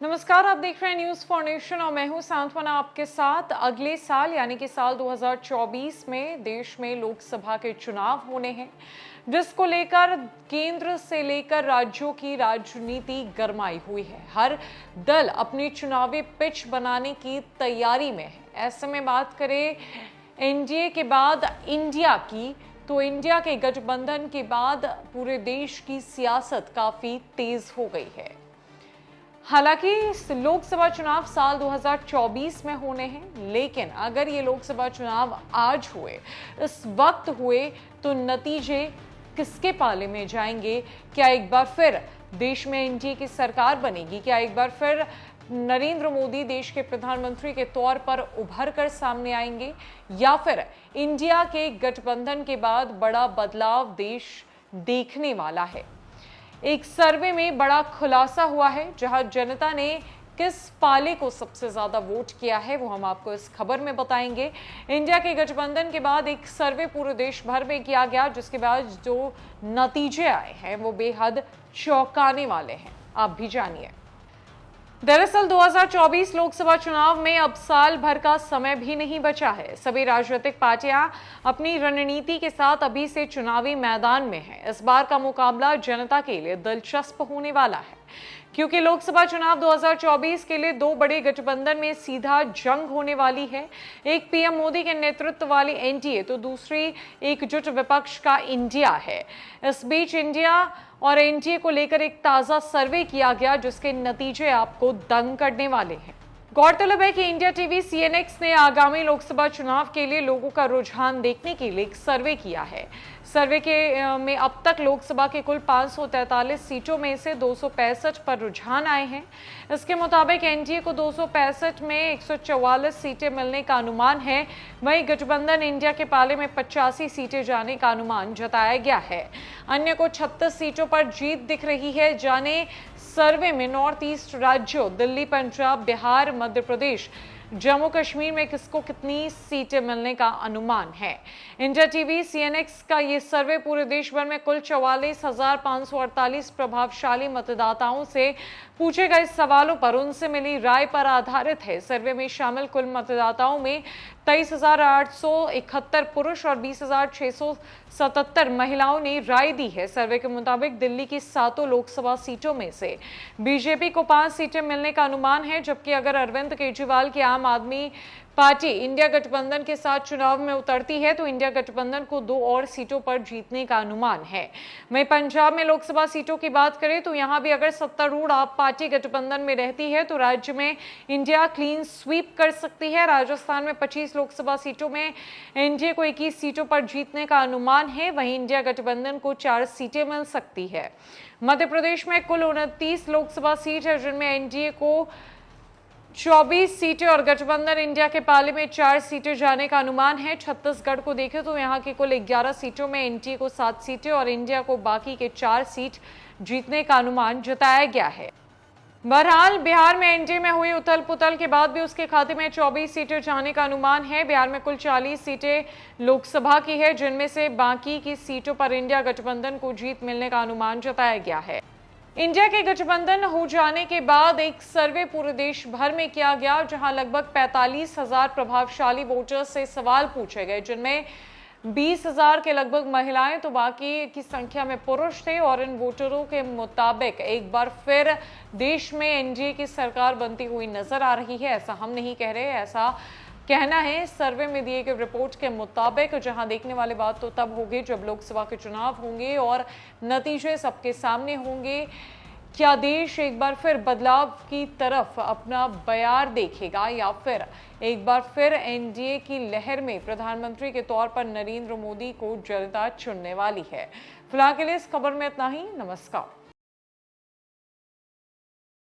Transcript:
नमस्कार, आप देख रहे हैं न्यूज फॉर नेशन और मैं हूं सांत्वना आपके साथ। अगले साल यानी कि साल 2024 में देश में लोकसभा के चुनाव होने हैं, जिसको लेकर केंद्र से लेकर राज्यों की राजनीति गरमाई हुई है। हर दल अपनी चुनावी पिच बनाने की तैयारी में है। ऐसे में बात करें एनडीए के बाद इंडिया की, तो इंडिया के गठबंधन के बाद पूरे देश की सियासत काफी तेज हो गई है। हालांकि लोकसभा चुनाव साल 2024 में होने हैं, लेकिन अगर ये लोकसभा चुनाव आज हुए, इस वक्त हुए, तो नतीजे किसके पाले में जाएंगे? क्या एक बार फिर देश में एनडीए की सरकार बनेगी? क्या एक बार फिर नरेंद्र मोदी देश के प्रधानमंत्री के तौर पर उभर कर सामने आएंगे, या फिर इंडिया के गठबंधन के बाद बड़ा बदलाव देश देखने वाला है? एक सर्वे में बड़ा खुलासा हुआ है, जहां जनता ने किस पाले को सबसे ज्यादा वोट किया है वो हम आपको इस खबर में बताएंगे। इंडिया के गठबंधन के बाद एक सर्वे पूरे देश भर में किया गया, जिसके बाद जो नतीजे आए हैं वो बेहद चौंकाने वाले हैं। आप भी जानिए। दरअसल 2024 लोकसभा चुनाव में अब साल भर का समय भी नहीं बचा है। सभी राजनीतिक पार्टियां अपनी रणनीति के साथ अभी से चुनावी मैदान में हैं। इस बार का मुकाबला जनता के लिए दिलचस्प होने वाला है, क्योंकि लोकसभा चुनाव 2024 के लिए दो बड़े गठबंधन में सीधा जंग होने वाली है। एक पीएम मोदी के नेतृत्व वाली एनडीए, तो दूसरी एकजुट विपक्ष का इंडिया है। इस बीच इंडिया और एनडीए को लेकर एक ताजा सर्वे किया गया, जिसके नतीजे आपको दंग करने वाले हैं। गौरतलब है कि इंडिया टीवी सीएनएक्स ने आगामी लोकसभा चुनाव के लिए लोगों का रुझान देखने के लिए एक सर्वे किया है। सर्वे में अब तक लोकसभा के कुल 543 सीटों में से 265 पर रुझान आए हैं। इसके मुताबिक एनडीए को 265 में 144 सीटें मिलने का अनुमान है। वहीं गठबंधन इंडिया के पाले में 85 सीटें जाने का अनुमान जताया गया है। अन्य को 36 सीटों पर जीत दिख रही है। जाने सर्वे में नॉर्थ ईस्ट राज्यों दिल्ली, पंजाब, बिहार, मध्य प्रदेश, जम्मू कश्मीर में किसको कितनी सीटें मिलने का अनुमान है। इंडिया टीवी सीएनएक्स का ये सर्वे पूरे देश भर में कुल 44,548 प्रभावशाली मतदाताओं से पूछे गए सवालों पर उनसे मिली राय पर आधारित है। सर्वे में शामिल कुल मतदाताओं में 23,871 पुरुष और 20,677 महिलाओं ने राय दी है। सर्वे के मुताबिक दिल्ली की 7 लोकसभा सीटों में से बीजेपी को 5 सीटें मिलने का अनुमान है, जबकि अगर अरविंद केजरीवाल की आम आदमी पार्टी इंडिया गठबंधन के साथ चुनाव में उतरती है, तो इंडिया गठबंधन को 2 और सीटों पर जीतने का अनुमान है। वहीं पंजाब में लोकसभा सीटों की बात करें तो यहां भी अगर सत्तारूढ़ आप पार्टी गठबंधन में रहती है, तो राज्य में इंडिया क्लीन स्वीप कर सकती है। राजस्थान में 25 लोकसभा सीटों में एनडीए को 21 सीटों पर जीतने का अनुमान है। वहीं इंडिया गठबंधन को 4 सीटें मिल सकती है। मध्य प्रदेश में कुल 29 लोकसभा सीट है, जिनमें एनडीए को 24 सीटें और गठबंधन इंडिया के पाले में 4 सीटें जाने का अनुमान है। छत्तीसगढ़ को देखें तो यहां की कुल 11 सीटों में एनडीए को 7 सीटें और इंडिया को बाकी के 4 सीट जीतने का अनुमान जताया गया है। बहरहाल बिहार में एनडीए में हुई उथल पुथल के बाद भी उसके खाते में 24 सीटें जाने का अनुमान है। बिहार में कुल 40 सीटें लोकसभा की है, जिनमें से बाकी की सीटों पर इंडिया गठबंधन को जीत मिलने का अनुमान जताया गया है। इंडिया के गठबंधन हो जाने के बाद एक सर्वे पूरे देश भर में किया गया, जहां लगभग 45,000 प्रभावशाली वोटर्स से सवाल पूछे गए, जिनमें 20,000 के लगभग महिलाएं, तो बाकी की संख्या में पुरुष थे। और इन वोटरों के मुताबिक एक बार फिर देश में एनडीए की सरकार बनती हुई नजर आ रही है। ऐसा हम नहीं कह रहे, ऐसा कहना है सर्वे में दिए गए रिपोर्ट के मुताबिक, जहां देखने वाली बात तो तब होगी जब लोकसभा के चुनाव होंगे और नतीजे सबके सामने होंगे। क्या देश एक बार फिर बदलाव की तरफ अपना बयार देखेगा, या फिर एक बार फिर एनडीए की लहर में प्रधानमंत्री के तौर पर नरेंद्र मोदी को जनता चुनने वाली है? फिलहाल के लिए इस खबर में इतना ही। नमस्कार।